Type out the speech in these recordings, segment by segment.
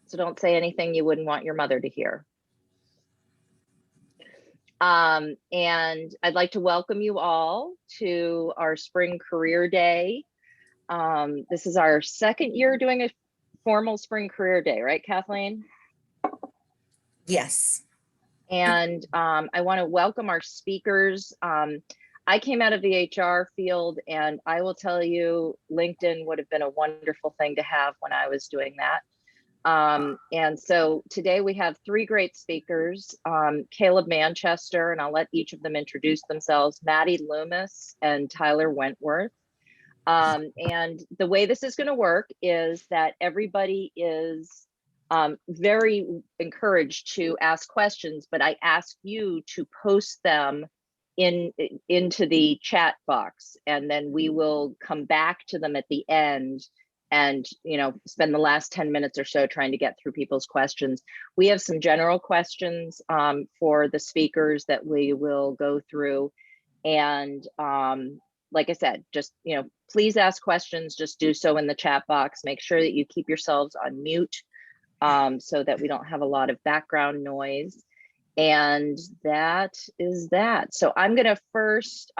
So don't say anything you wouldn't want your mother to hear. And I'd like to welcome you all to our Spring Career Day. This is our second year doing a formal Spring Career Day, right, Kathleen? Yes. And I want to welcome our speakers. I came out of the HR field, and I will tell you, LinkedIn would have been a wonderful thing to have when I was doing that. And so today we have three great speakers, Caleb Manchester, and I'll let each of them introduce themselves, Maddie Loomis and Tyler Wentworth. And the way this is going to work is that everybody is very encouraged to ask questions, but I ask you to post them into the chat box, and then we will come back to them at the end and spend the last 10 minutes or so trying to get through people's questions. We have some general questions for the speakers that we will go through. And like I said, just, please ask questions, just do so in the chat box. Make sure that you keep yourselves on mute so that we don't have a lot of background noise. And that is that. So I'm gonna first,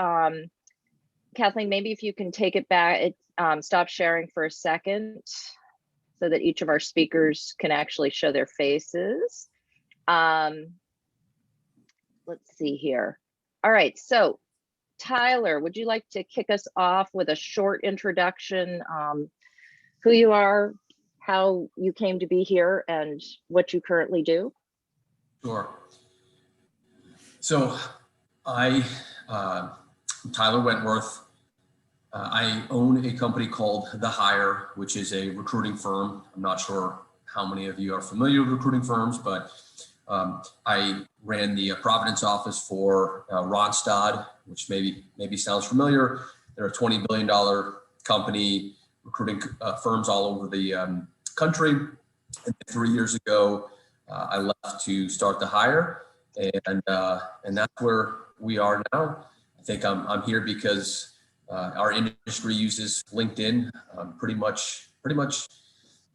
Kathleen, maybe if you can take it back, stop sharing for a second so that each of our speakers can actually show their faces. Let's see here. All right, so Tyler, would you like to kick us off with a short introduction, who you are, how you came to be here, and what you currently do? Sure. So I'm Tyler Wentworth. I own a company called The Hire, which is a recruiting firm. I'm not sure how many of you are familiar with recruiting firms, but I ran the Providence office for Randstad, which maybe sounds familiar. They're a $20 billion company recruiting firms all over the country. And 3 years ago, I left to start The Hire, and that's where we are now. I think I'm here because our industry uses LinkedIn pretty much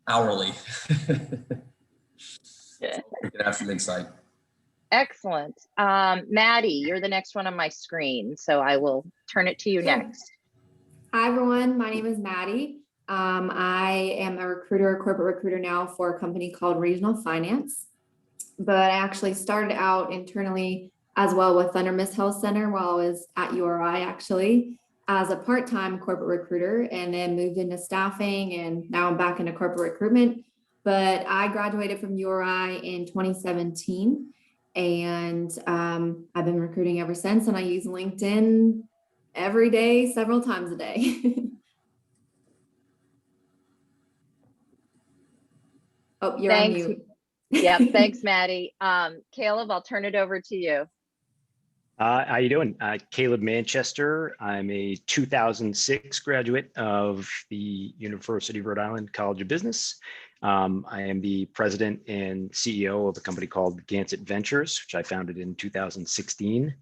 hourly. We can have some insight. Excellent. Maddie, you're the next one on my screen, so I will turn it to you next. Hi, everyone. My name is Maddie. I am a corporate recruiter now for a company called Regional Finance, but I actually started out internally as well with Thunder Miss Health Center while I was at URI, actually, as a part-time corporate recruiter, and then moved into staffing, and now I'm back into corporate recruitment. But I graduated from URI in 2017, and I've been recruiting ever since, and I use LinkedIn every day, several times a day. Oh, you're on mute. Yeah, thanks, Maddie. Caleb, I'll turn it over to you. How you doing? Caleb Manchester. I'm a 2006 graduate of the University of Rhode Island College of Business. I am the president and CEO of a company called Gansett Ventures, which I founded in 2016.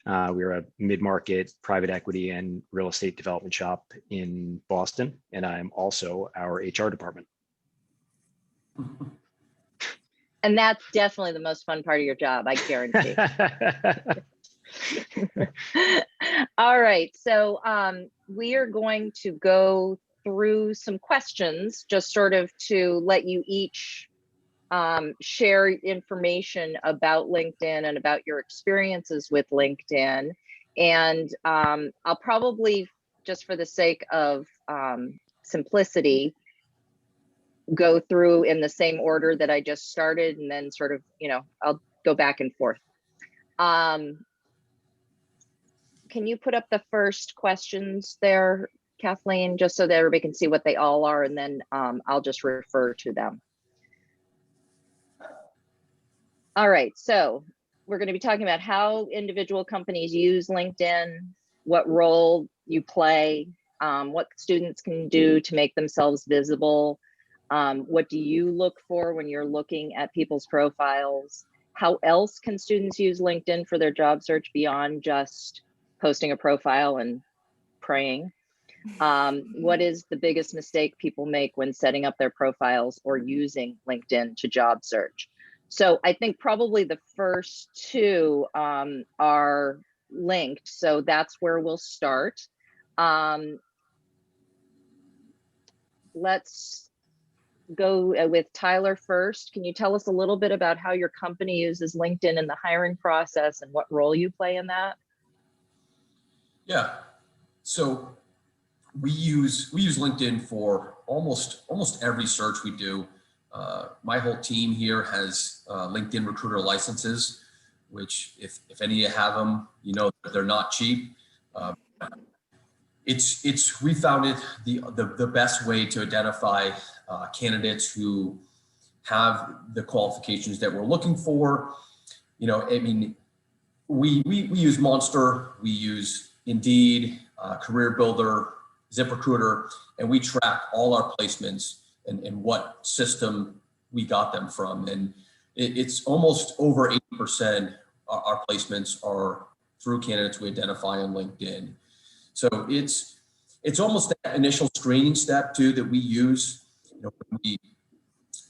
We're a mid-market private equity and real estate development shop in Boston, and I'm also our HR department. And that's definitely the most fun part of your job, I guarantee. All right, so we are going to go through some questions just sort of to let you each share information about LinkedIn and about your experiences with LinkedIn. And I'll probably, just for the sake of simplicity, go through in the same order that I just started, and then sort of, I'll go back and forth. Can you put up the first questions there, Kathleen, just so that everybody can see what they all are, and then I'll just refer to them. All right, so we're going to be talking about how individual companies use LinkedIn, what role you play, what students can do to make themselves visible, what do you look for when you're looking at people's profiles, how else can students use LinkedIn for their job search beyond just posting a profile and praying. What is the biggest mistake people make when setting up their profiles or using LinkedIn to job search? So I think probably the first two are linked. So that's where we'll start. Let's go with Tyler first. Can you tell us a little bit about how your company uses LinkedIn in the hiring process and what role you play in that? Yeah. So we use LinkedIn for almost every search we do. My whole team here has LinkedIn recruiter licenses, which if any of you have them, you know they're not cheap. We found it the best way to identify candidates who have the qualifications that we're looking for. You know, I mean, we use Monster, we use Indeed, Career Builder, ZipRecruiter, and we track all our placements and what system we got them from. And it's almost over 80% our placements are through candidates we identify on LinkedIn. So it's almost that initial screening step too that we use. You know,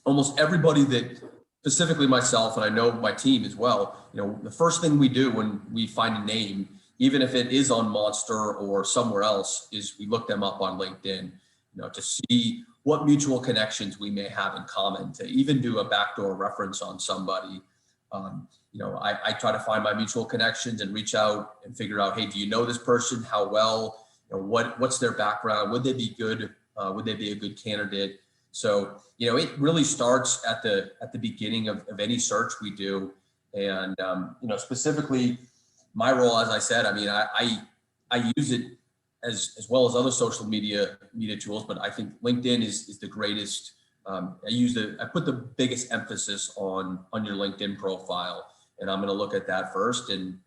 almost everybody that, specifically myself, and I know my team as well, you know, the first thing we do when we find a name, even if it is on Monster or somewhere else, is we look them up on LinkedIn, you know, to see what mutual connections we may have in common, to even do a backdoor reference on somebody. You know, I try to find my mutual connections and reach out and figure out, hey, do you know this person? How well? You know, what's their background? Would they be good? Would they be a good candidate? So, you know, it really starts at the beginning of any search we do. And, you know, specifically my role, as I said, I mean, I use it as well as other social media tools, but I think LinkedIn is the greatest. I put the biggest emphasis on your LinkedIn profile, and I'm going to look at that first. And,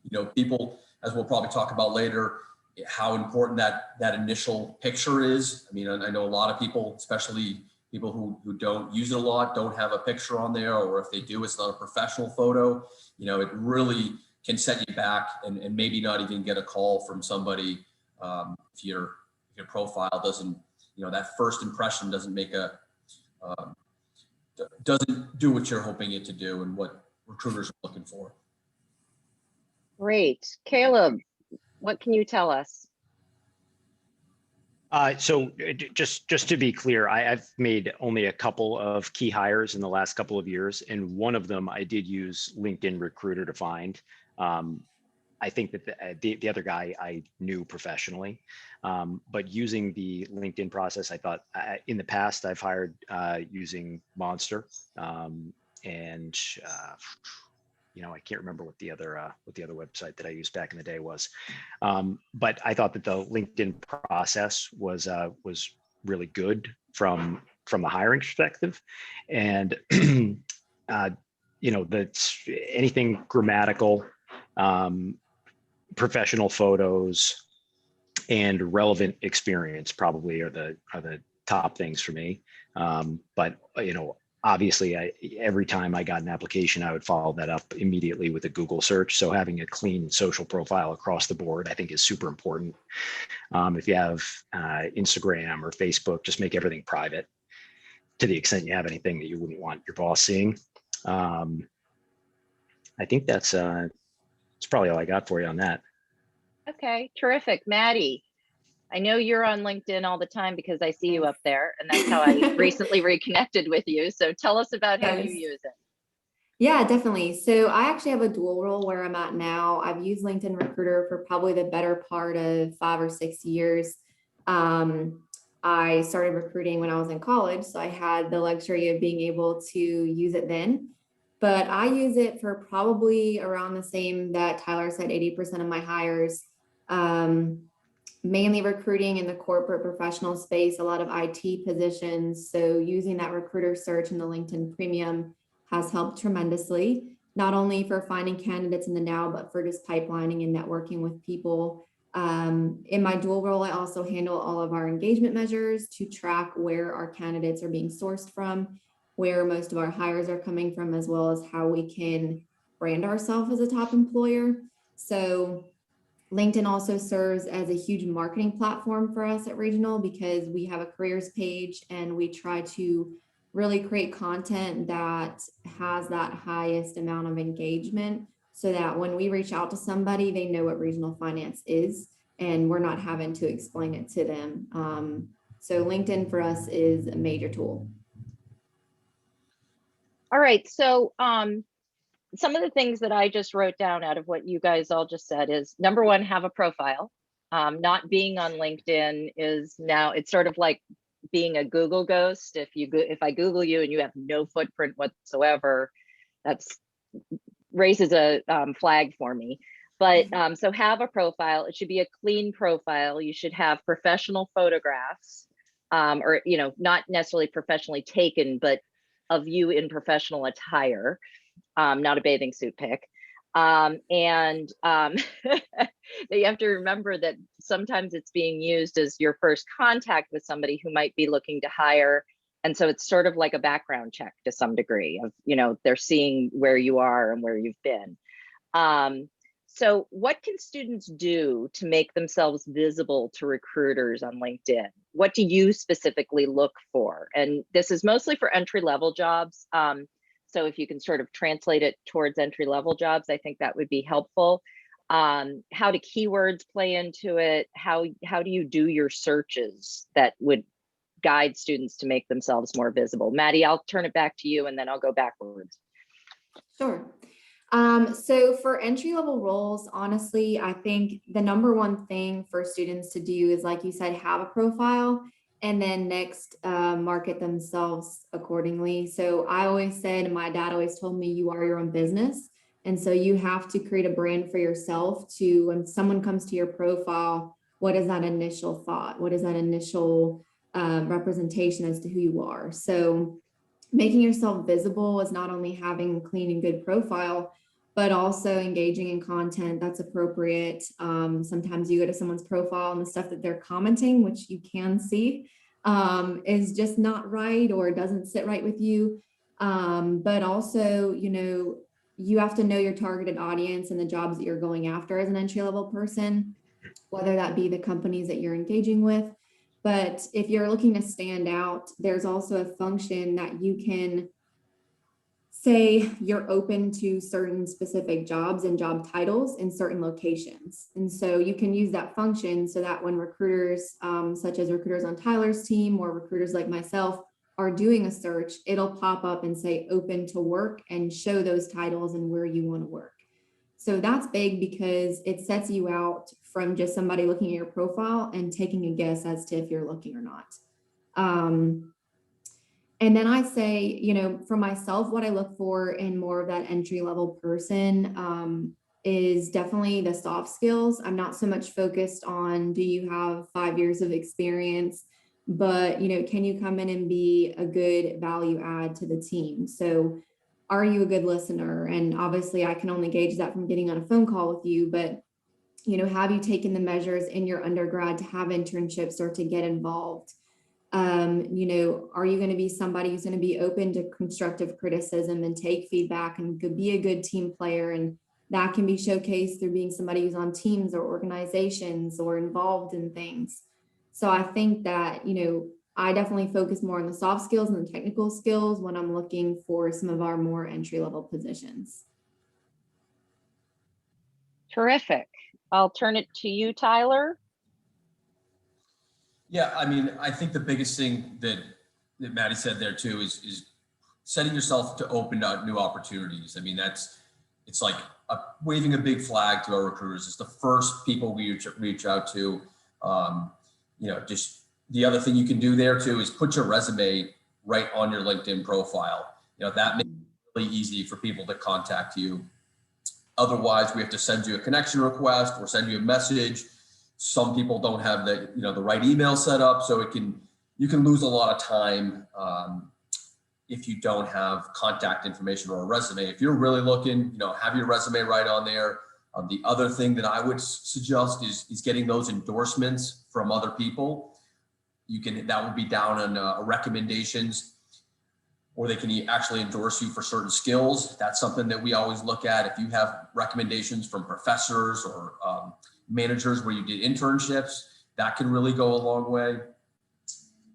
you know, people, as we'll probably talk about later, how important that initial picture is. I mean, I know a lot of people, especially people who don't use it a lot, don't have a picture on there, or if they do, it's not a professional photo. You know, it really can set you back and maybe not even get a call from somebody if your profile doesn't, you know, that first impression doesn't make doesn't do what you're hoping it to do and what recruiters are looking for. Great. Caleb, what can you tell us? So just to be clear, I've made only a couple of key hires in the last couple of years, and one of them I did use LinkedIn Recruiter to find. I think that the other guy I knew professionally, but using the LinkedIn process, I thought in the past I've hired using Monster, and you know, I can't remember what the other website that I used back in the day was, but I thought that the LinkedIn process was really good from the hiring perspective, and you know, that's anything grammatical, professional photos, and relevant experience probably are the top things for me. But you know, obviously, every time I got an application, I would follow that up immediately with a Google search. So having a clean social profile across the board, I think, is super important. If you have Instagram or Facebook, just make everything private to the extent you have anything that you wouldn't want your boss seeing. I think that's probably all I got for you on that. Okay, terrific. Maddie, I know you're on LinkedIn all the time because I see you up there, and that's how I recently reconnected with you. So tell us about how you use it. Yeah, definitely. So I actually have a dual role where I'm at now. I've used LinkedIn Recruiter for probably the better part of 5 or 6 years. I started recruiting when I was in college, so I had the luxury of being able to use it then. But I use it for probably around the same that Tyler said, 80% of my hires. Mainly recruiting in the corporate professional space, a lot of IT positions. So using that recruiter search in the LinkedIn Premium has helped tremendously, not only for finding candidates in the now, but for just pipelining and networking with people. In my dual role, I also handle all of our engagement measures to track where our candidates are being sourced from, where most of our hires are coming from, as well as how we can brand ourselves as a top employer. So LinkedIn also serves as a huge marketing platform for us at Regional because we have a careers page and we try to really create content that has that highest amount of engagement so that when we reach out to somebody, they know what regional finance is and we're not having to explain it to them. So LinkedIn for us is a major tool. All right, so some of the things that I just wrote down out of what you guys all just said is, number one, have a profile. Not being on LinkedIn is now, it's sort of like being a Google ghost. If I Google you and you have no footprint whatsoever, that's raises a flag for me. But so have a profile. It should be a clean profile. You should have professional photographs, or not necessarily professionally taken, but of you in professional attire. Not a bathing suit pic. You have to remember that sometimes it's being used as your first contact with somebody who might be looking to hire. And so it's sort of like a background check to some degree of, they're seeing where you are and where you've been. So what can students do to make themselves visible to recruiters on LinkedIn? What do you specifically look for? And this is mostly for entry-level jobs. So if you can sort of translate it towards entry-level jobs, I think that would be helpful. How do keywords play into it? How do you do your searches that would guide students to make themselves more visible? Maddie, I'll turn it back to you and then I'll go backwards. Sure. So for entry-level roles, honestly, I think the number one thing for students to do is, like you said, have a profile and then next market themselves accordingly. So I always said, and my dad always told me, you are your own business. And so you have to create a brand for yourself to, when someone comes to your profile, what is that initial thought? What is that initial representation as to who you are? So making yourself visible is not only having a clean and good profile, but also engaging in content that's appropriate. Sometimes you go to someone's profile and the stuff that they're commenting, which you can see, is just not right or doesn't sit right with you. But also, you have to know your targeted audience and the jobs that you're going after as an entry-level person, whether that be the companies that you're engaging with. But if you're looking to stand out, there's also a function that you can say you're open to certain specific jobs and job titles in certain locations. And so you can use that function so that when recruiters, such as recruiters on Tyler's team or recruiters like myself, are doing a search, it'll pop up and say open to work and show those titles and where you want to work. So that's big because it sets you out from just somebody looking at your profile and taking a guess as to if you're looking or not. And then I say, for myself, what I look for in more of that entry-level person is definitely the soft skills. I'm not so much focused on, do you have 5 years of experience, but, can you come in and be a good value add to the team? So are you a good listener? And obviously I can only gauge that from getting on a phone call with you, but, have you taken the measures in your undergrad to have internships or to get involved? Are you going to be somebody who's going to be open to constructive criticism and take feedback and could be a good team player? And that can be showcased through being somebody who's on teams or organizations or involved in things. So I think that, I definitely focus more on the soft skills and the technical skills when I'm looking for some of our more entry-level positions. Terrific. I'll turn it to you, Tyler. Yeah, I think the biggest thing that Maddie said there too is setting yourself to open up new opportunities. It's like waving a big flag to our recruiters. It's the first people we reach out to. Just the other thing you can do there too is put your resume right on your LinkedIn profile. That makes it really easy for people to contact you. Otherwise, we have to send you a connection request or send you a message. Some people don't have the right email set up, so you can lose a lot of time if you don't have contact information or a resume. If you're really looking, have your resume right on there. The other thing that I would suggest is getting those endorsements from other people. That would be down on recommendations, or they can actually endorse you for certain skills. That's something that we always look at. If you have recommendations from professors or managers where you did internships. That can really go a long way.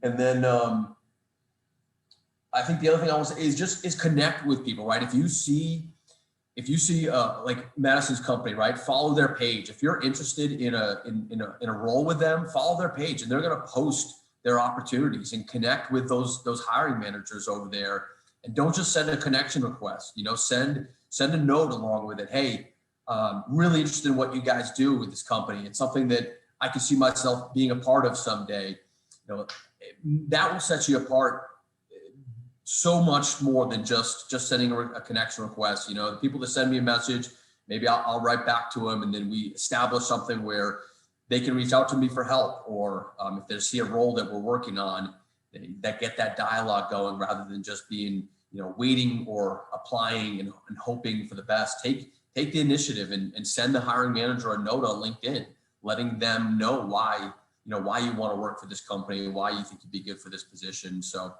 And then I think the other thing I want to say is connect with people, right? If you see like Madison's company, right, follow their page. If you're interested in a role with them, follow their page, and they're going to post their opportunities and connect with those hiring managers over there. And don't just send a connection request. Send a note along with it. Hey, really interested in what you guys do with this company. It's something that I can see myself being a part of someday. That will set you apart so much more than just sending a connection request. The people that send me a message, maybe I'll write back to them, and then we establish something where they can reach out to me for help, or if they see a role that we're working on, that get that dialogue going rather than just being waiting or applying and hoping for the best. Take the initiative and send the hiring manager a note on LinkedIn, letting them know why you want to work for this company, why you think you'd be good for this position. So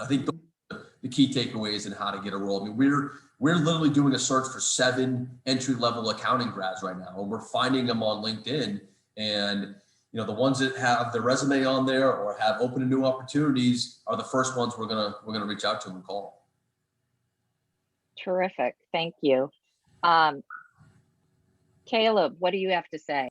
I think the key takeaways and how to get a role. I mean, we're literally doing a search for 7 entry-level accounting grads right now, and we're finding them on LinkedIn. And the ones that have their resume on there or have open to new opportunities are the first ones we're gonna reach out to and call. Terrific, thank you. Caleb, what do you have to say?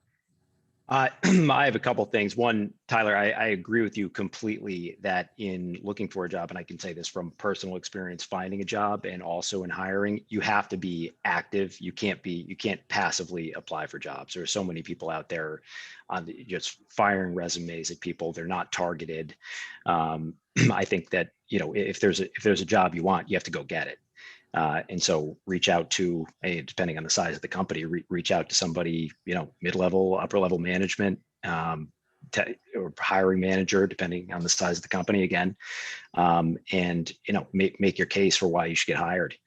I have a couple things. One, Tyler, I agree with you completely that in looking for a job, and I can say this from personal experience, finding a job and also in hiring, you have to be active. You can't passively apply for jobs. There are so many people out there just firing resumes at people. They're not targeted. I think that, if there's a job you want, you have to go get it. And so reach out to, depending on the size of the company, reach out to somebody, mid-level, upper-level management, or hiring manager, depending on the size of the company again, and, make your case for why you should get hired.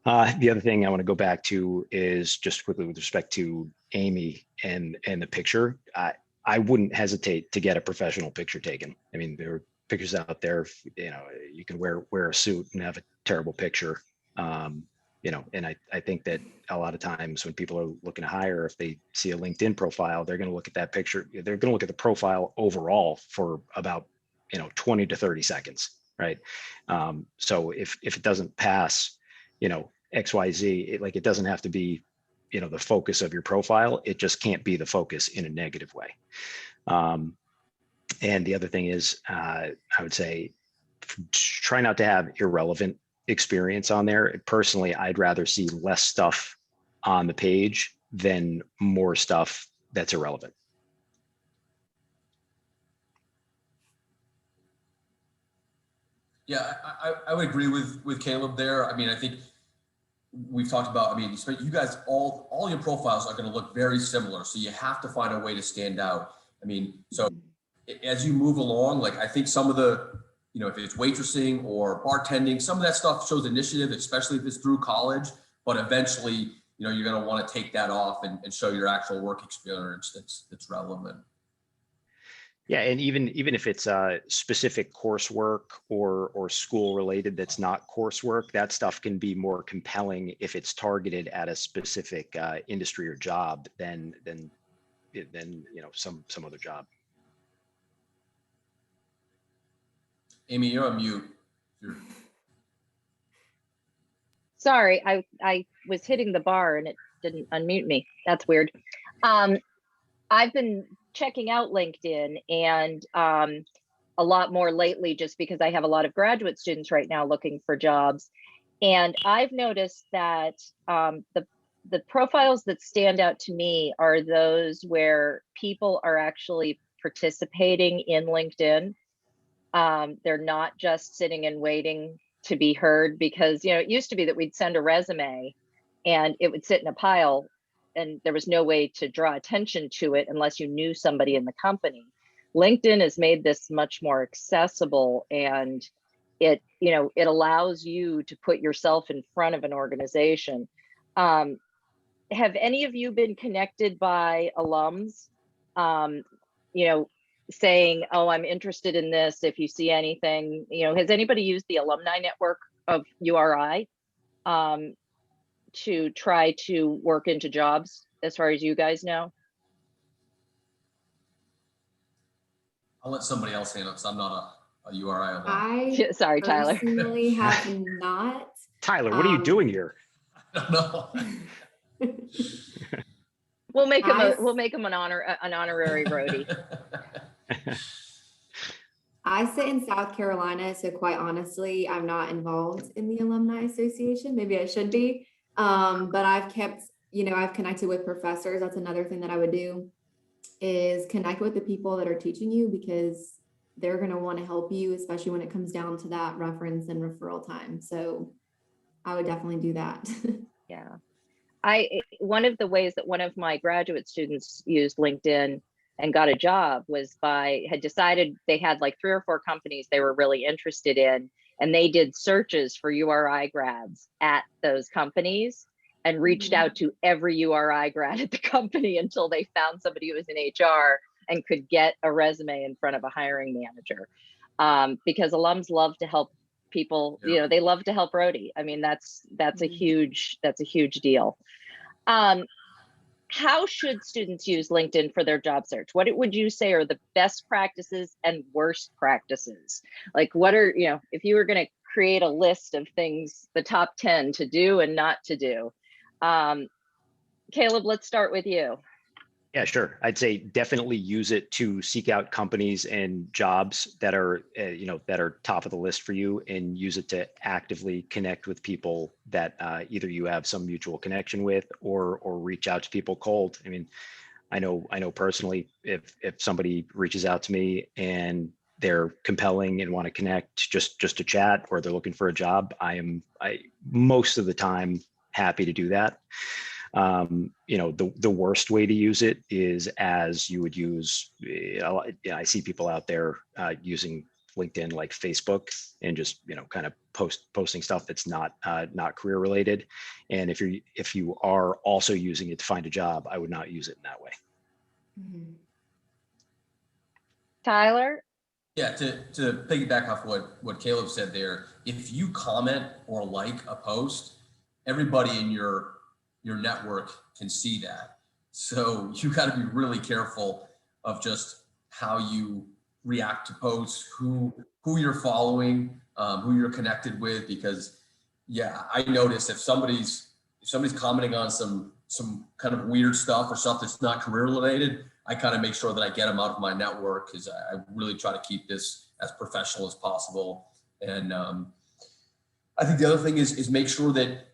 The other thing I want to go back to is just quickly with respect to Amy and the picture. I wouldn't hesitate to get a professional picture taken. I mean, there are pictures out there, you can wear a suit and have a terrible picture. And I think that a lot of times when people are looking to hire, if they see a LinkedIn profile, they're going to look at that picture. They're going to look at the profile overall for about, 20 to 30 seconds. Right. So if it doesn't pass, XYZ, it doesn't have to be, the focus of your profile. It just can't be the focus in a negative way. And the other thing is, I would say, try not to have irrelevant experience on there. Personally, I'd rather see less stuff on the page than more stuff that's irrelevant. Yeah, I would agree with Caleb there. I mean, I think we've talked about, you guys, all your profiles are going to look very similar. So you have to find a way to stand out. So as you move along, I think some of the, if it's waitressing or bartending, some of that stuff shows initiative, especially if it's through college, but eventually, you're going to want to take that off and show your actual work experience that's relevant. Yeah, and even if it's specific coursework or school related that's not coursework, that stuff can be more compelling if it's targeted at a specific industry or job than some other job. Amy, you're on mute. Sorry, I was hitting the bar and it didn't unmute me. That's weird. I've been checking out LinkedIn and a lot more lately, just because I have a lot of graduate students right now looking for jobs. And I've noticed that the profiles that stand out to me are those where people are actually participating in LinkedIn. They're not just sitting and waiting to be heard, because it used to be that we'd send a resume and it would sit in a pile and there was no way to draw attention to it unless you knew somebody in the company. LinkedIn has made this much more accessible, and it allows you to put yourself in front of an organization. Have any of you been connected by alums? Saying, oh, I'm interested in this. If you see anything, has anybody used the alumni network of URI to try to work into jobs, as far as you guys know? I'll let somebody else handle it because I'm not a URI alum. I Sorry, Tyler. personally have not. Tyler, what are you doing here? I don't know. We'll make him I- an honorary roadie. I sit in South Carolina, so quite honestly, I'm not involved in the Alumni Association. Maybe I should be. But I've kept, I've connected with professors. That's another thing that I would do is connect with the people that are teaching you because they're going to want to help you, especially when it comes down to that reference and referral time. So I would definitely do that. Yeah. One of the ways that one of my graduate students used LinkedIn and got a job was had decided they had like 3 or 4 companies they were really interested in, and they did searches for URI grads at those companies and reached out to every URI grad at the company until they found somebody who was in HR and could get a resume in front of a hiring manager. Because alums love to help people, they love to help roadie. I mean, that's a huge deal. How should students use LinkedIn for their job search? What would you say are the best practices and worst practices? Like what are, if you were going to create a list of things, the top 10 to do and not to do. Caleb, let's start with you. Yeah, sure. I'd say definitely use it to seek out companies and jobs that are, that are top of the list for you, and use it to actively connect with people that either you have some mutual connection with or reach out to people cold. I mean, I know personally, if somebody reaches out to me and they're compelling and want to connect just to chat, or they're looking for a job, I most of the time happy to do that. The worst way to use it is as you would use, I see people out there using LinkedIn like Facebook and just, kind of posting stuff that's not career related. And if you are also using it to find a job, I would not use it in that way. Tyler? Yeah, to piggyback off what Caleb said there, if you comment or like a post, everybody in your network can see that. So you got to be really careful of just how you react to posts, who you're following, who you're connected with, because yeah, I notice if somebody's commenting on some kind of weird stuff or stuff that's not career related, I kind of make sure that I get them out of my network, because I really try to keep this as professional as possible. And I think the other thing is make sure that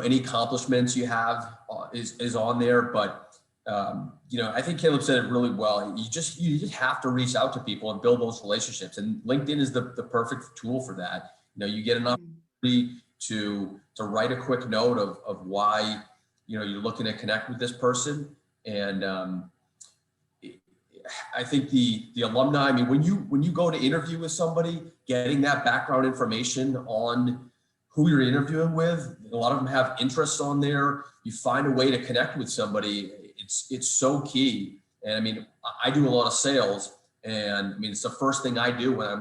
any accomplishments you have is on there. But I think Caleb said it really well. You just have to reach out to people and build those relationships, and LinkedIn is the perfect tool for that. You get an opportunity to write a quick note of why you're looking to connect with this person. And I think the alumni, I mean, when you go to interview with somebody, getting that background information on who you're interviewing with, a lot of them have interests on there. You find a way to connect with somebody. It's so key. And I mean, I do a lot of sales, and I mean, it's the first thing I do when I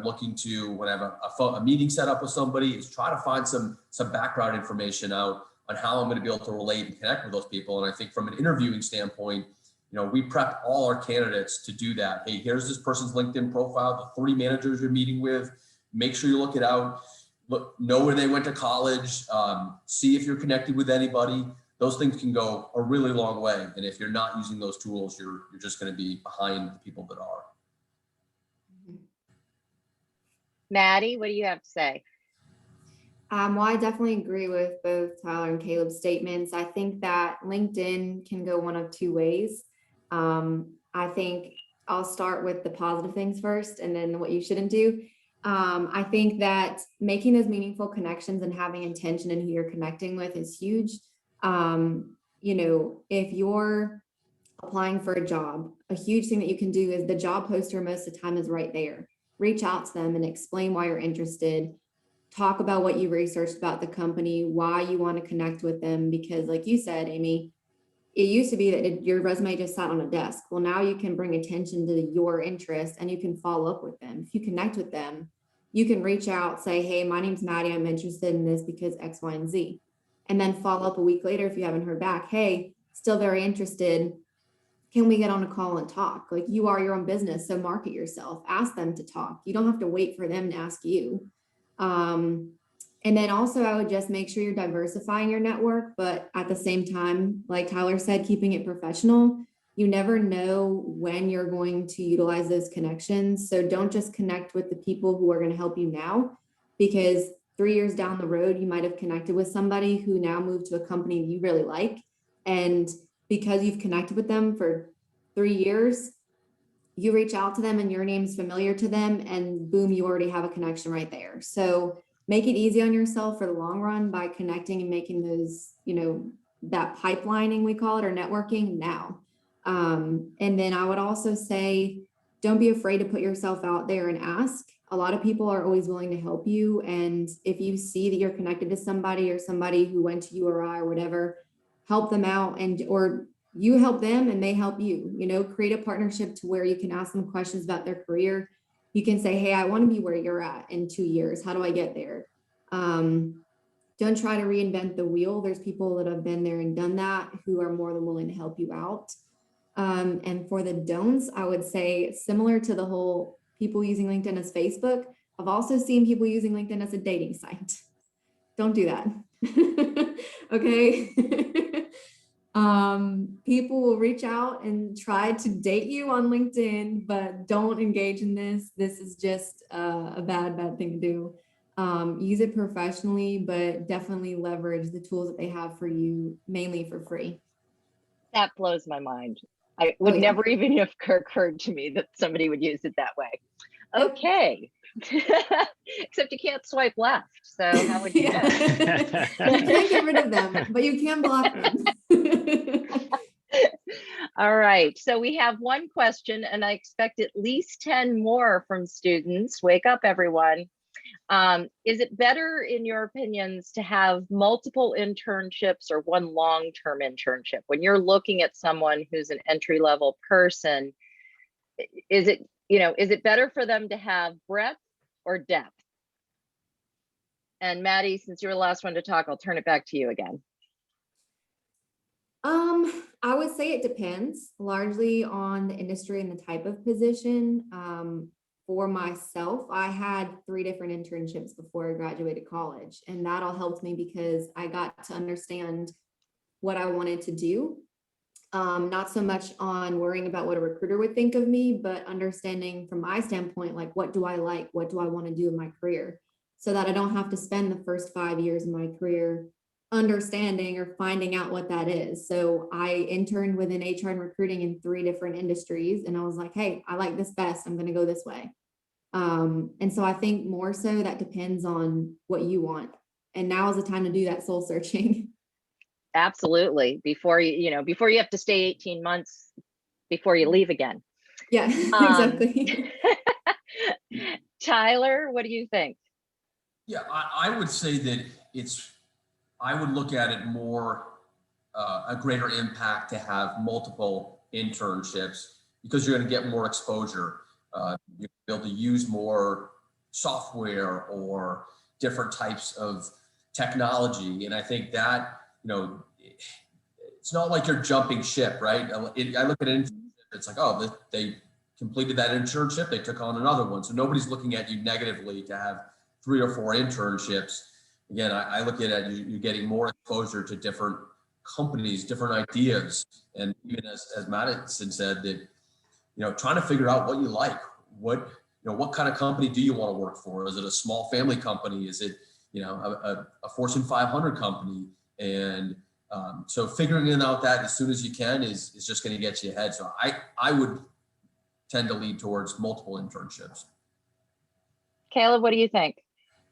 have a meeting set up with somebody, is try to find some background information out on how I'm going to be able to relate and connect with those people. And I think from an interviewing standpoint, we prep all our candidates to do that. Hey, here's this person's LinkedIn profile, the 3 managers you're meeting with. Make sure you look it out. Know where they went to college. See if you're connected with anybody. Those things can go a really long way. And if you're not using those tools, you're just going to be behind the people that are. Maddie, what do you have to say? Well, I definitely agree with both Tyler and Caleb's statements. I think that LinkedIn can go one of 2 ways. I think I'll start with the positive things first and then what you shouldn't do. I think that making those meaningful connections and having intention in who you're connecting with is huge. If you're applying for a job, a huge thing that you can do is the job poster most of the time is right there. Reach out to them and explain why you're interested. Talk about what you researched about the company, why you want to connect with them. Because like you said, Amy, it used to be that your resume just sat on a desk. Well, now you can bring attention to your interest and you can follow up with them. If you connect with them, you can reach out, say, hey, my name's Maddie. I'm interested in this because X, Y, and Z. And then follow up a week later if you haven't heard back. Hey, still very interested. can we get on a call and talk? Like, you are your own business, so market yourself, ask them to talk. You don't have to wait for them to ask you. And then also I would just make sure you're diversifying your network, but at the same time, like Tyler said, keeping it professional. You never know when you're going to utilize those connections. So don't just connect with the people who are going to help you now, because 3 years down the road, you might have connected with somebody who now moved to a company you really like. And because you've connected with them for 3 years, you reach out to them and your name's familiar to them, and boom, you already have a connection right there. So make it easy on yourself for the long run by connecting and making those, that pipelining, we call it, or networking now. And then I would also say, don't be afraid to put yourself out there and ask. A lot of people are always willing to help you. And if you see that you're connected to somebody or somebody who went to URI or whatever, help them out, or you help them and they help you, create a partnership to where you can ask them questions about their career. You can say, hey, I want to be where you're at in 2 years. How do I get there? Don't try to reinvent the wheel. There's people that have been there and done that who are more than willing to help you out. And for the don'ts, I would say, similar to the whole people using LinkedIn as Facebook, I've also seen people using LinkedIn as a dating site. Don't do that. Okay. People will reach out and try to date you on LinkedIn, but don't engage in this. This is just a bad thing to do. Use it professionally, but definitely leverage the tools that they have for you, mainly for free. That blows my mind. I would never even have occurred to me that somebody would use it that way. Okay. Except you can't swipe left. So how would you know? You can't get rid of them, but you can block them. All right. So we have one question, and I expect at least 10 more from students. Wake up, everyone. Is it better, in your opinions, to have multiple internships or one long-term internship? When you're looking at someone who's an entry-level person, is it better for them to have breadth or depth? And Maddie, since you're the last one to talk, I'll turn it back to you again. I would say it depends largely on the industry and the type of position. For myself, I had 3 different internships before I graduated college, and that all helped me because I got to understand what I wanted to do. Not so much on worrying about what a recruiter would think of me, but understanding from my standpoint, like, what do I like? What do I want to do in my career? So that I don't have to spend the first 5 years of my career understanding or finding out what that is. So I interned within HR and recruiting in 3 different industries. And I was like, hey, I like this best. I'm going to go this way. And so I think more so that depends on what you want. And now is the time to do that soul searching. Absolutely. Before you have to stay 18 months before you leave again. Yeah, exactly. Tyler, what do you think? Yeah, I would say that I would look at it more a greater impact to have multiple internships, because you're going to get more exposure. You'll be able to use more software or different types of technology. And I think that, it's not like you're jumping ship, right? I look at it, it's like, oh, they completed that internship, they took on another one. So nobody's looking at you negatively to have 3 or 4 internships. Again, I look at it, you're getting more exposure to different companies, different ideas. And even as Madison said, that, trying to figure out what you like, what kind of company do you want to work for? Is it a small family company? Is it, a Fortune 500 company? And so figuring out that as soon as you can is just going to get you ahead. So I would tend to lead towards multiple internships. Caleb, what do you think?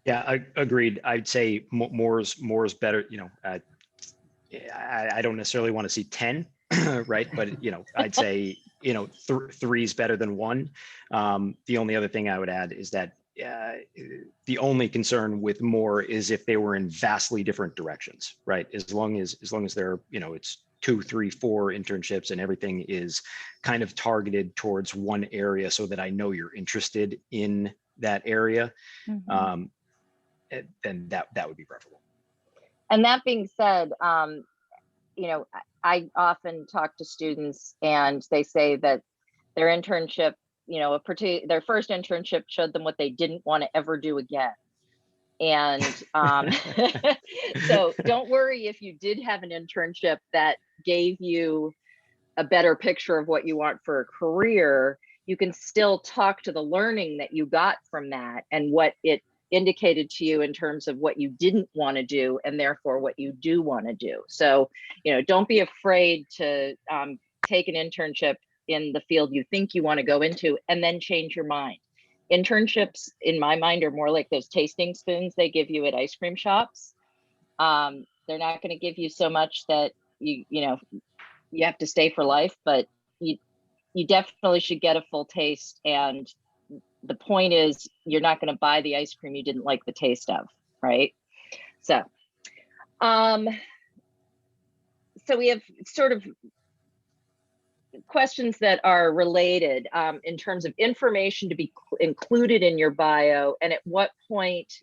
Yeah, I agreed. I'd say more is better. I don't necessarily want to see 10, right? But I'd say 3 is better than 1. The only other thing I would add is that the only concern with more is if they were in vastly different directions, right? As long as they're it's 2, 3, 4 internships and everything is kind of targeted towards one area, so that I know you're interested in that area. Mm-hmm. Then that would be preferable. And that being said, I often talk to students and they say that their internship, their first internship showed them what they didn't want to ever do again. And so don't worry if you did have an internship that gave you a better picture of what you want for a career. You can still talk to the learning that you got from that and what it indicated to you in terms of what you didn't want to do and therefore what you do want to do. So, don't be afraid to take an internship in the field you think you want to go into and then change your mind. Internships, in my mind, are more like those tasting spoons they give you at ice cream shops. They're not going to give you so much that you have to stay for life, but you definitely should get a full taste. And the point is, you're not going to buy the ice cream you didn't like the taste of, right? So, so we have sort of questions that are related in terms of information to be included in your bio, and at what point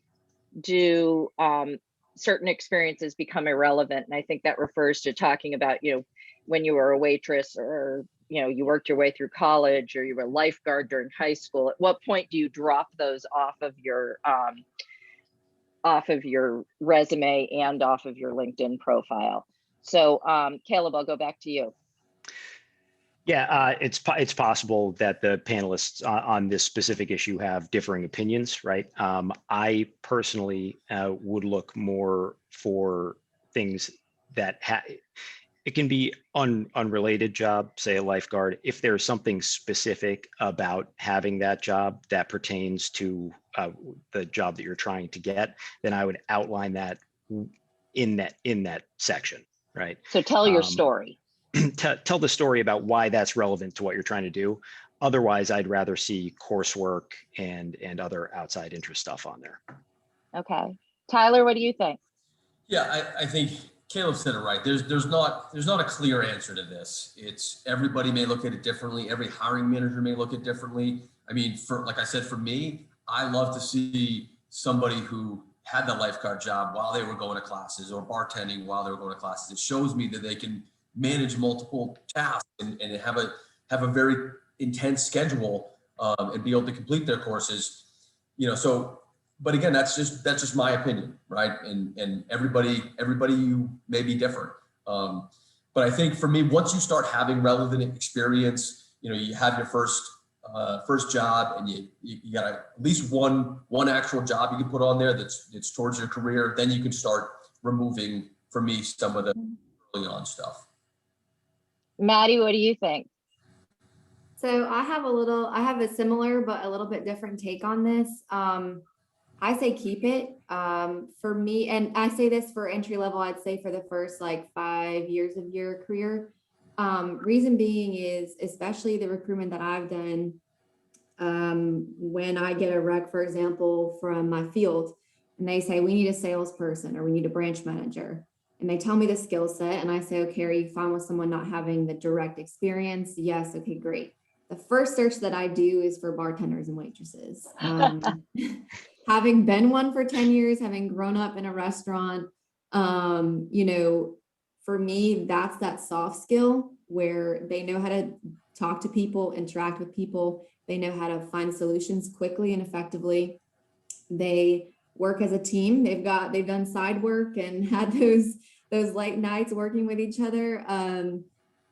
do certain experiences become irrelevant? And I think that refers to talking about, when you were a waitress, or you worked your way through college, or you were a lifeguard during high school. At what point do you drop those off of your resume and off of your LinkedIn profile? So Caleb, I'll go back to you. Yeah, it's possible that the panelists on this specific issue have differing opinions, right? I personally would look more for things that it can be unrelated job, say a lifeguard. If there's something specific about having that job that pertains to the job that you're trying to get, then I would outline that in that section, right? So tell your story. Tell the story about why that's relevant to what you're trying to do. Otherwise, I'd rather see coursework and other outside interest stuff on there. Okay. Tyler, what do you think? Yeah, I think Caleb said it right. There's not a clear answer to this. It's everybody may look at it differently. Every hiring manager may look at it differently. I mean, like I said, for me, I love to see somebody who had the lifeguard job while they were going to classes, or bartending while they were going to classes. It shows me that they can manage multiple tasks and have a very intense schedule and be able to complete their courses. So, but again, that's just my opinion, right? And everybody you may be different. But I think for me, once you start having relevant experience, you have your first job, and you got at least one actual job you can put on there that's towards your career. Then you can start removing, for me, some of the early on stuff. Maddie, what do you think? So I have a similar but a little bit different take on this. I say keep it. For me, and I say this for entry level, I'd say for the first 5 years of your career. Reason being is, especially the recruitment that I've done, when I get a rec, for example, from my field, and they say, we need a salesperson or we need a branch manager. And they tell me the skill set, and I say, okay, are you fine with someone not having the direct experience? Yes. Okay, great. The first search that I do is for bartenders and waitresses. Having been one for 10 years, having grown up in a restaurant, for me, that's that soft skill where they know how to talk to people, interact with people. They know how to find solutions quickly and effectively. They work as a team. They've done side work and had those late nights working with each other.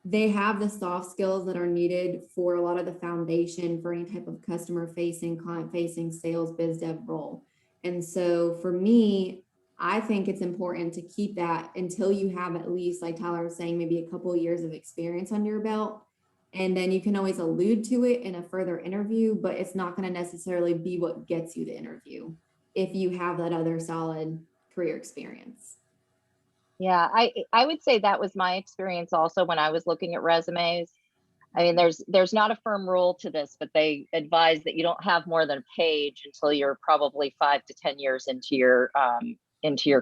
They have the soft skills that are needed for a lot of the foundation for any type of customer facing, client facing, sales, biz dev role. And so for me, I think it's important to keep that until you have at least, like Tyler was saying, maybe a couple of years of experience under your belt. And then you can always allude to it in a further interview, but it's not going to necessarily be what gets you the interview if you have that other solid career experience. Yeah, I would say that was my experience also when I was looking at resumes. I mean, there's not a firm rule to this, but they advise that you don't have more than a page until you're probably 5 to 10 years into your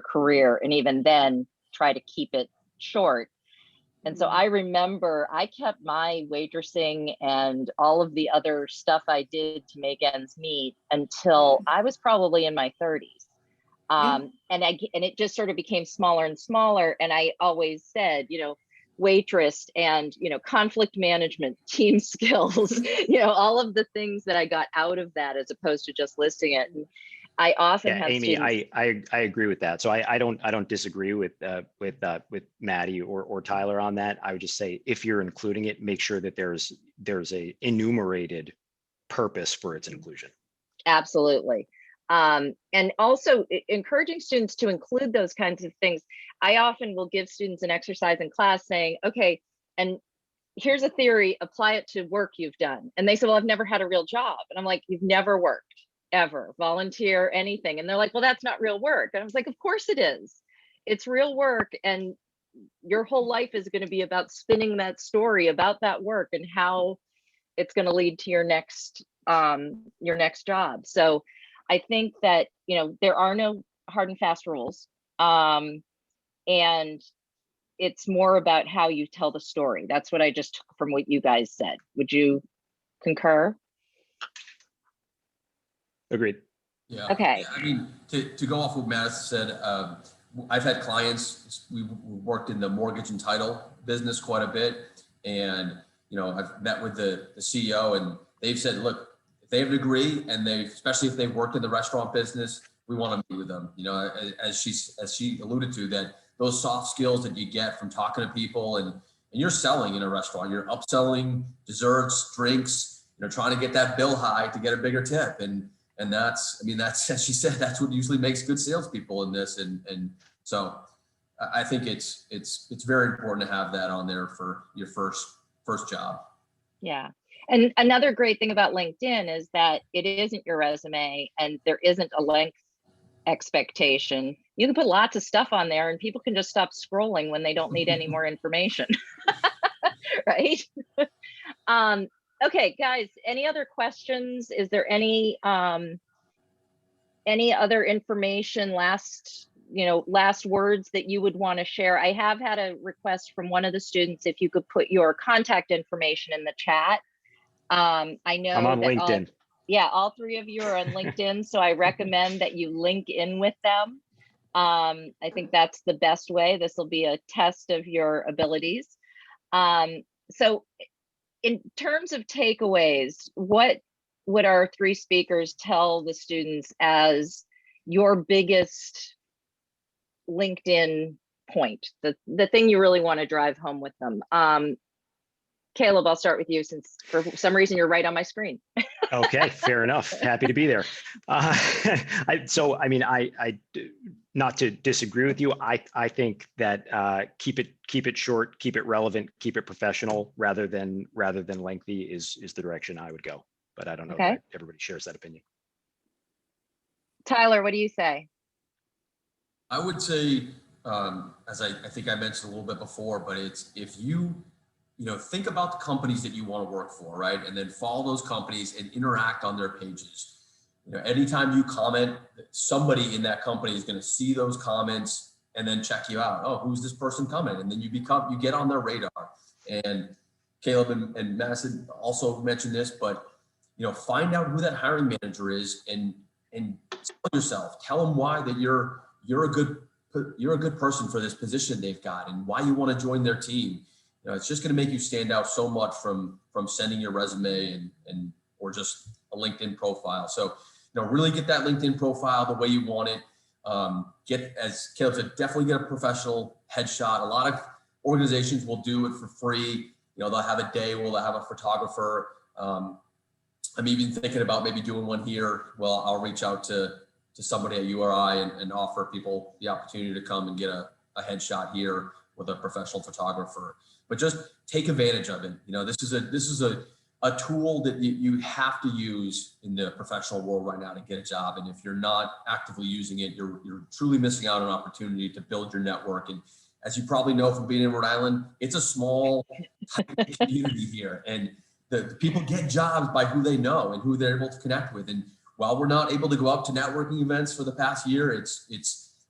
career, and even then try to keep it short. And so I remember I kept my waitressing and all of the other stuff I did to make ends meet until I was probably in my 30s. And it just sort of became smaller and smaller. And I always said, waitress and, conflict management, team skills, all of the things that I got out of that as opposed to just listing it. And I often have Amy, students. I agree with that. So I don't disagree with Maddie or Tyler on that. I would just say, if you're including it, make sure that there's a enumerated purpose for its inclusion. Absolutely. And also encouraging students to include those kinds of things. I often will give students an exercise in class saying, okay, and here's a theory, apply it to work you've done. And they say, well, I've never had a real job. And I'm like, you've never worked ever, volunteer, anything. And they're like, well, that's not real work. And I was like, of course it is. It's real work. And your whole life is going to be about spinning that story about that work and how it's going to lead to your next job. So I think that, there are no hard and fast rules. And it's more about how you tell the story. That's what I just took from what you guys said. Would you concur? Agreed. Yeah. Okay. Yeah, I mean, to go off what Madison said, I've had clients, we worked in the mortgage and title business quite a bit. And, I've met with the CEO and they've said, look, if they have a degree and especially if they've worked in the restaurant business, we want to meet with them. As she alluded to, that those soft skills that you get from talking to people and you're selling in a restaurant, you're upselling desserts, drinks, trying to get that bill high to get a bigger tip. And that's, as she said, that's what usually makes good salespeople in this. And so I think it's very important to have that on there for your first job. Yeah. And another great thing about LinkedIn is that it isn't your resume and there isn't a length expectation. You can put lots of stuff on there and people can just stop scrolling when they don't need any more information. Right? Okay, guys, any other questions? Is there any other information, last words that you would want to share? I have had a request from one of the students if you could put your contact information in the chat. I know I'm on LinkedIn. All three of you are on LinkedIn, so I recommend that you link in with them. I think that's the best way. This will be a test of your abilities. So in terms of takeaways, what would our three speakers tell the students as your biggest LinkedIn point, the thing you really want to drive home with them? Caleb, I'll start with you since for some reason you're right on my screen. Okay, fair enough. Happy to be there. Not to disagree with you, I think that keep it short, keep it relevant, keep it professional, rather than lengthy is the direction I would go. But I don't know if everybody shares that opinion. Tyler, what do you say? I would say, as I think I mentioned a little bit before, but it's if you think about the companies that you want to work for, right? And then follow those companies and interact on their pages. Anytime you comment, somebody in that company is going to see those comments and then check you out. Oh, who's this person coming? And then you get on their radar. And Caleb and Madison also mentioned this, but find out who that hiring manager is and sell yourself. Tell them why that you're a good person for this position they've got and why you want to join their team. It's just going to make you stand out so much from sending your resume and or just a LinkedIn profile. So, really get that LinkedIn profile the way you want it. As Caleb said, definitely get a professional headshot. A lot of organizations will do it for free. They'll have a day where they'll have a photographer. I'm even thinking about maybe doing one here. Well, I'll reach out to somebody at URI and offer people the opportunity to come and get a headshot here with a professional photographer. But just take advantage of it. This is a tool that you have to use in the professional world right now to get a job. And if you're not actively using it, you're truly missing out on an opportunity to build your network. And as you probably know from being in Rhode Island, it's a small community here. And the people get jobs by who they know and who they're able to connect with. And while we're not able to go up to networking events for the past year,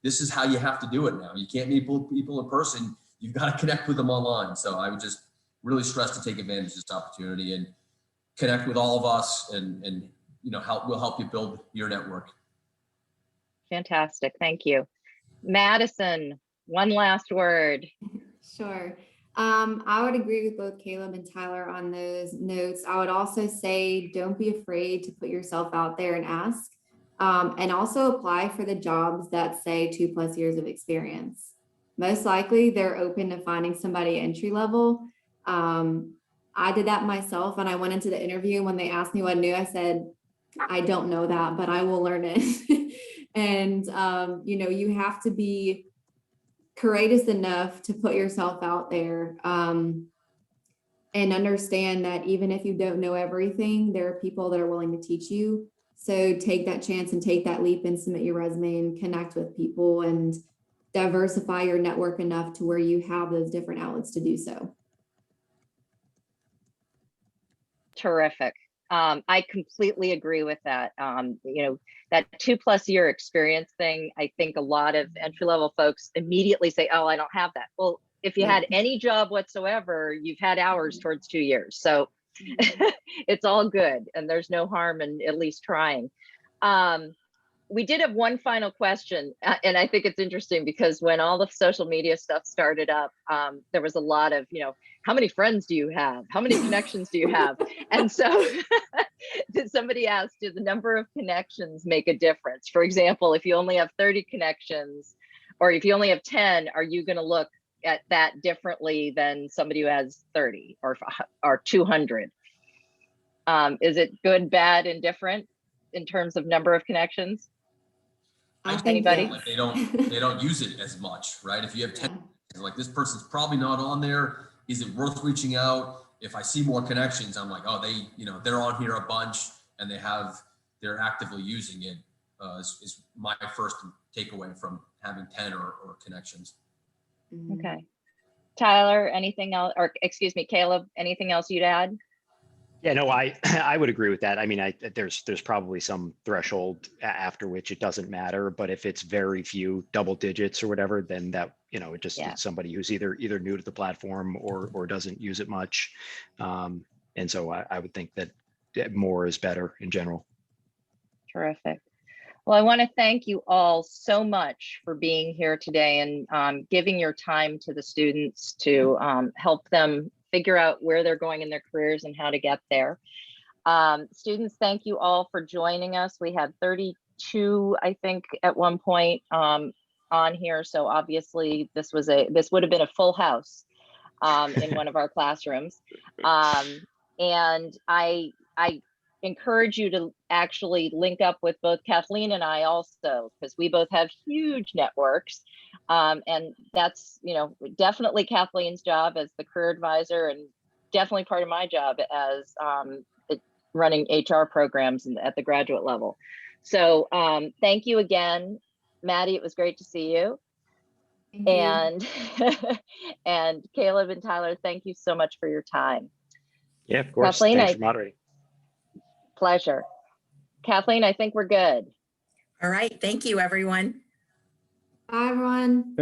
this is how you have to do it now. You can't meet people in person. You've got to connect with them online. So I would just really stress to take advantage of this opportunity and connect with all of us and we'll help you build your network. Fantastic. Thank you. Madison, one last word. Sure. I would agree with both Caleb and Tyler on those notes. I would also say, don't be afraid to put yourself out there and ask. And also apply for the jobs that say 2+ years of experience. Most likely they're open to finding somebody entry level. I did that myself, and I went into the interview, and when they asked me what I knew, I said, I don't know that, but I will learn it. And, you have to be courageous enough to put yourself out there, and understand that even if you don't know everything, there are people that are willing to teach you. So take that chance and take that leap and submit your resume and connect with people and diversify your network enough to where you have those different outlets to do so. Terrific. I completely agree with that. That 2+ year experience thing, I think a lot of entry-level folks immediately say, oh, I don't have that. Well, if you had any job whatsoever, you've had hours towards 2 years. So it's all good. And there's no harm in at least trying. We did have one final question, and I think it's interesting because when all the social media stuff started up, there was a lot of, how many friends do you have? How many connections do you have? And so somebody asked, do the number of connections make a difference? For example, if you only have 30 connections, or if you only have 10, are you going to look at that differently than somebody who has 30 or 200? Is it good, bad, and different in terms of number of connections? I think Anybody? Like they don't use it as much, right? If you have 10, like this person's probably not on there. Is it worth reaching out? If I see more connections, I'm like, oh, they're on here a bunch and they're actively using it. Is my first takeaway from having 10 or connections. Okay. Tyler, anything else, or excuse me, Caleb, anything else you'd add? Yeah, no, I would agree with that. I mean, there's probably some threshold after which it doesn't matter, but if it's very few double digits or whatever, then that, it just it's somebody who's either new to the platform or doesn't use it much. And so I would think that more is better in general. Terrific. Well, I want to thank you all so much for being here today and giving your time to the students to help them figure out where they're going in their careers and how to get there. Students, thank you all for joining us. We had 32, I think, at one point on here. So obviously this would have been a full house in one of our classrooms. And I encourage you to actually link up with both Kathleen and I also, because we both have huge networks. And that's, definitely Kathleen's job as the career advisor and definitely part of my job as running HR programs at the graduate level. So thank you again, Maddie. It was great to see you. And Caleb and Tyler, thank you so much for your time. Yeah, of course. Kathleen, thanks for moderating. Pleasure. Kathleen, I think we're good. All right. Thank you, everyone. Bye, everyone.